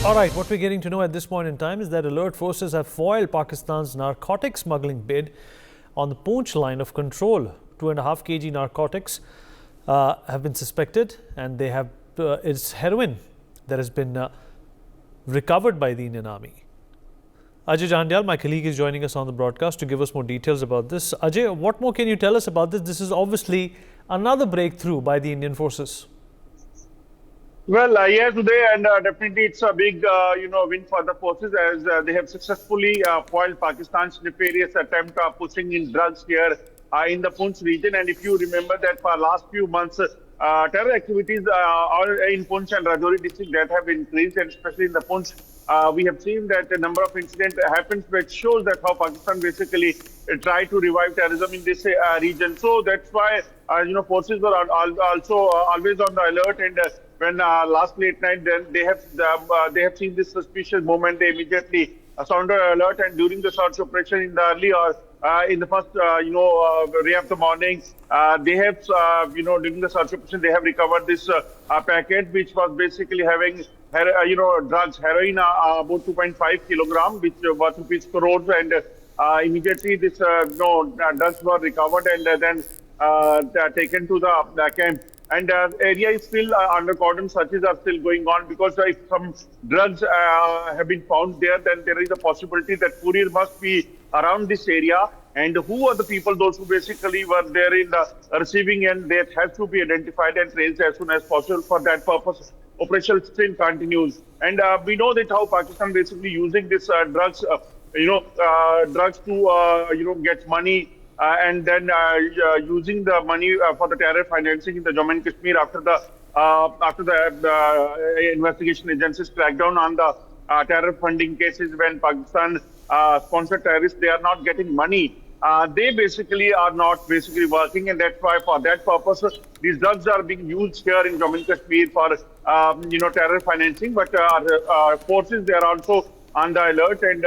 All right, what we're getting to know at this point in time is that alert forces have foiled Pakistan's narcotic smuggling bid on the Poonch line of control. 2.5 kg narcotics have been suspected, and they have it's heroin that has been recovered by the Indian Army. Ajay Jandyal, my colleague, is joining us on the broadcast to give us more details about this. Ajay, what more can you tell us about this? This is obviously another breakthrough by the Indian forces. Well, yeah, today, and definitely it's a big, win for the forces as they have successfully foiled Pakistan's nefarious attempt of pushing in drugs here in the Poonch region. And if you remember that for last few months, terror activities in Poonch and Rajouri district that have increased, and especially in the Poonch, we have seen that a number of incidents happens, which shows that how Pakistan basically try to revive terrorism in this region. So that's why forces were also always on the alert, and when last late night, then they have seen this suspicious movement, they immediately sounded alert, and during the search operation in the early or in the first ray of the morning, they have during the search operation they have recovered this packet which was basically having drugs, heroin, about 2.5 kilogram, which was rupees crores, and immediately this drugs were recovered and then taken to the camp. And area is still under cordon searches are still going on, because if some drugs have been found there, then there is a possibility that courier must be around this area. And who are the people, those who basically were there in the receiving end, that has to be identified and traced as soon as possible. For that purpose, operation still continues. And we know that how Pakistan basically using this drugs, drugs to get money. And then using the money for the terror financing in the Jammu and Kashmir after the investigation agencies crack down on the terror funding cases when Pakistan sponsored terrorists, they are not getting money. They basically are not working, and that's why for that purpose these drugs are being used here in Jammu and Kashmir for terror financing. But our forces, they are also on the alert, and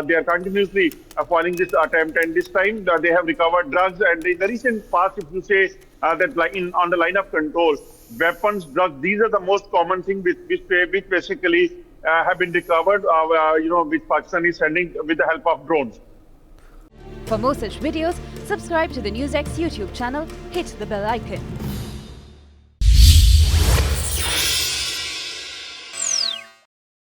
they are continuously foiling this attempt. And this time they have recovered drugs. And in the recent past, if you say that on the line of control, weapons, drugs, these are the most common thing which basically have been recovered, which Pakistan is sending with the help of drones. For more such videos, subscribe to the NewsX YouTube channel, hit the bell icon.